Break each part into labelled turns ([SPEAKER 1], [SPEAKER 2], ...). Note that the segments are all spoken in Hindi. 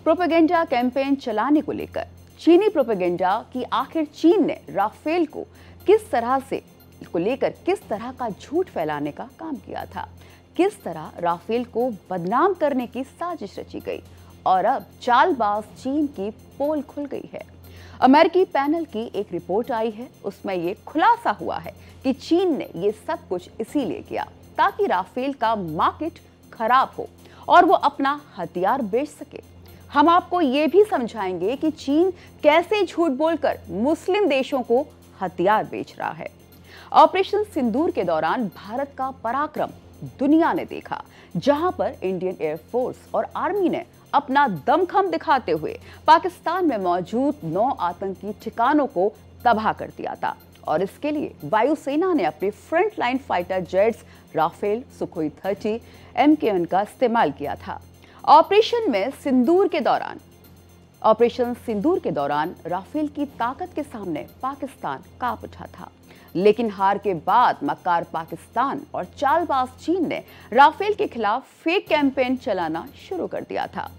[SPEAKER 1] प्रोपेगेंडा कैंपेन चलाने को लेकर चीनी प्रोपेगेंडा कि आखिर चीन ने राफेल को किस तरह का झूठ फैलाने का काम किया था, किस तरह राफेल को बदनाम करने की साजिश रची गई और अब चालबाज चीन की पोल खुल गई है। अमेरिकी पैनल की एक रिपोर्ट आई है, उसमें यह खुलासा हुआ है कि चीन ने यह सब कुछ इसीलिए किया ताकि राफेल का मार्केट खराब हो और वो अपना हथियार बेच सके। हम आपको ये भी समझाएंगे कि चीन कैसे झूठ बोलकर मुस्लिम देशों को हथियार बेच रहा है। ऑपरेशन सिंदूर के दौरान भारत का पराक्रम दुनिया ने देखा, जहां पर इंडियन एयरफोर्स और आर्मी ने अपना दमखम दिखाते हुए पाकिस्तान में मौजूद 9 आतंकी ठिकानों को तबाह कर दिया था और इसके लिए वायुसेना ने अपने front line fighter jets Rafale, Sukhoi 30, MK1 का इस्तेमाल किया था। ऑपरेशन सिंदूर के दौरान राफेल की ताकत के सामने पाकिस्तान कांप उठा था, लेकिन हार के बाद मक्कार पाकिस्तान और चालबाज चीन ने राफेल के खिलाफ फेक कैंपेन चलाना शुरू कर दिया था।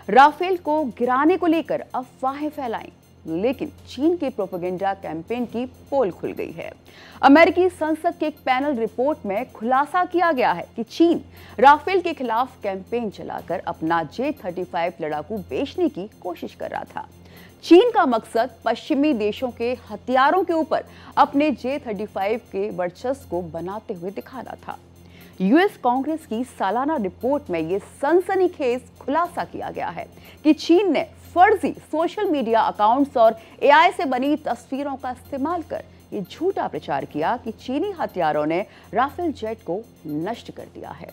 [SPEAKER 1] राफेल को गिराने को लेकर अफवाहें फैलाई, लेकिन चीन के प्रोपेगेंडा कैंपेन की पोल खुल गई है। अमेरिकी संसद के एक पैनल रिपोर्ट में खुलासा किया गया है कि चीन राफेल के खिलाफ कैंपेन चलाकर अपना J-35 लड़ाकू बेचने की कोशिश कर रहा था। चीन का मकसद पश्चिमी देशों के हथियारों के ऊपर अपने J-35 के वर्चस्व को बनाते हुए दिखाना था। यूएस कांग्रेस की सालाना रिपोर्ट में यह सनसनीखेज खुलासा किया गया है कि चीन ने फर्जी सोशल मीडिया अकाउंट्स और AI से बनी तस्वीरों का इस्तेमाल कर ये झूठा प्रचार किया कि चीनी हथियारों ने राफेल जेट को नष्ट कर दिया है।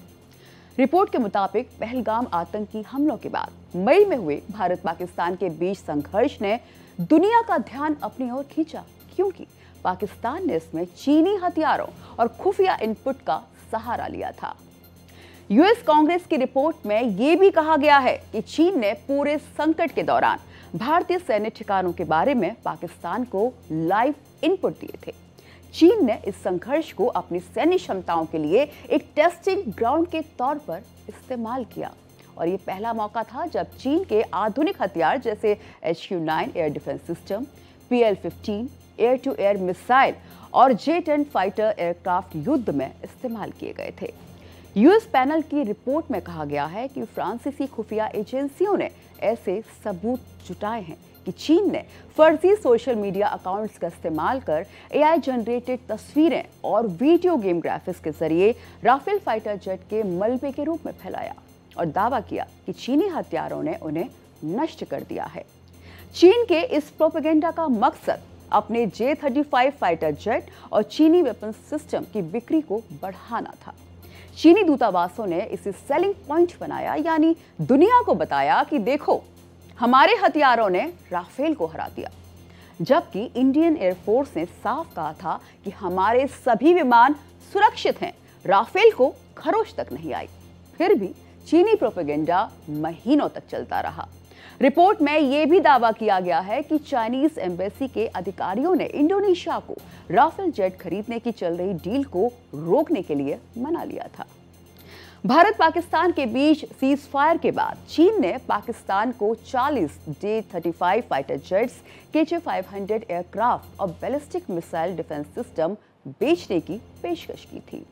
[SPEAKER 1] रिपोर्ट के मुताबिक पहलगाम आतंकी हमलों के बाद मई में हुए भारत पाकिस्तान के बीच संघर्ष ने दुनिया का ध्यान अपनी ओर खींचा, क्योंकि पाकिस्तान ने इसमें चीनी हथियारों और खुफिया इनपुट का सहारा लिया था। यूएस कांग्रेस की रिपोर्ट में यह भी कहा गया है कि चीन ने पूरे संकट के दौरान भारतीय सैन्य ठिकानों के बारे में पाकिस्तान को लाइव इनपुट दिए थे। चीन ने इस संघर्ष को अपनी सैन्य क्षमताओं के लिए एक टेस्टिंग ग्राउंड के तौर पर इस्तेमाल किया और ये पहला मौका था जब चीन के आधुनिक हथियार जैसे HQ-9 air defence system, PL-15 air to air missile और J-10 फाइटर एयरक्राफ्ट युद्ध में इस्तेमाल किए गए थे। यूएस पैनल की रिपोर्ट में कहा गया है कि फ्रांसीसी खुफिया एजेंसियों ने ऐसे सबूत जुटाए हैं कि चीन ने फर्जी सोशल मीडिया अकाउंट्स का इस्तेमाल कर AI जनरेटेड तस्वीरें और वीडियो गेम ग्राफिक्स के जरिए राफेल फाइटर जेट के मलबे के रूप में फैलाया और दावा किया कि चीनी हथियारों ने उन्हें नष्ट कर दिया है। चीन के इस प्रोपेगेंडा का मकसद अपने J-35 फाइटर जेट और चीनी वेपन सिस्टम की बिक्री को बढ़ाना था। चीनी दूतावासों ने इसे सेलिंग पॉइंट बनाया, यानी दुनिया को बताया कि देखो हमारे हथियारों ने राफेल को हरा दिया, जबकि इंडियन एयरफोर्स ने साफ कहा था कि हमारे सभी विमान सुरक्षित हैं, राफेल को खरोच तक नहीं आई। फिर भी चीनी प्रोपेगेंडा महीनों तक चलता रहा। रिपोर्ट में यह भी दावा किया गया है कि चाइनीज एम्बेसी के अधिकारियों ने इंडोनेशिया को राफेल जेट खरीदने की चल रही डील को रोकने के लिए मना लिया था। भारत पाकिस्तान के बीच सीज फायर के बाद चीन ने पाकिस्तान को 40 J-35 fighter jets, KJ-500 aircraft और बैलिस्टिक मिसाइल डिफेंस सिस्टम बेचने की पेशकश की थी।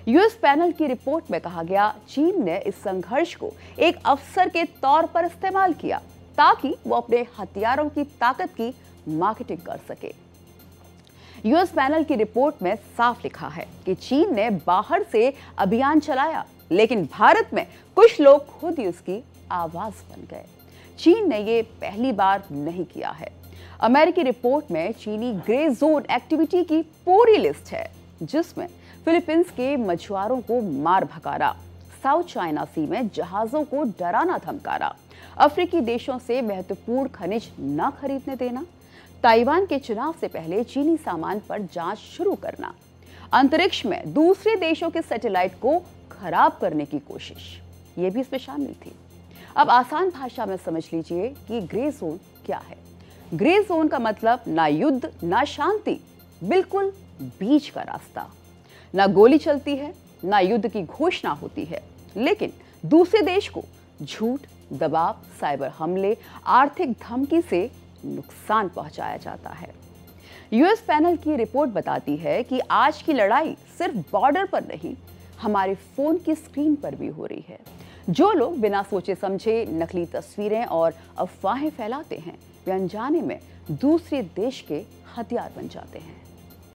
[SPEAKER 1] यूएस पैनल की रिपोर्ट में कहा गया, चीन ने इस संघर्ष को एक अवसर के तौर पर इस्तेमाल किया ताकि वो अपने हथियारों की ताकत की मार्केटिंग कर सके। यूएस पैनल की रिपोर्ट में साफ लिखा है कि चीन ने बाहर से अभियान चलाया, लेकिन भारत में कुछ लोग खुद ही उसकी आवाज बन गए। चीन ने ये पहली बार नहीं किया है। अमेरिकी रिपोर्ट में चीनी ग्रे जोन एक्टिविटी की पूरी लिस्ट है, जिसमें फिलीपींस के मछुआरों को मार भगाना, साउथ चाइना सी में जहाजों को डराना धमकाना, अफ्रीकी देशों से महत्वपूर्ण खनिज न खरीदने देना, ताइवान के चुनाव से पहले चीनी सामान पर जांच शुरू करना, अंतरिक्ष में दूसरे देशों के सैटेलाइट को खराब करने की कोशिश, ये भी इसमें शामिल थी। अब आसान भाषा में समझ लीजिए कि ग्रे जोन क्या है। ग्रे जोन का मतलब ना युद्ध ना शांति, बिल्कुल बीच का रास्ता। ना गोली चलती है, ना युद्ध की घोषणा होती है, लेकिन दूसरे देश को झूठ, दबाव, साइबर हमले, आर्थिक धमकी से नुकसान पहुंचाया जाता है। यूएस पैनल की रिपोर्ट बताती है कि आज की लड़ाई सिर्फ बॉर्डर पर नहीं, हमारे फोन की स्क्रीन पर भी हो रही है। जो लोग बिना सोचे समझे नकली तस्वीरें और अफवाहें फैलाते हैं, वे अनजाने में दूसरे देश के हथियार बन जाते हैं।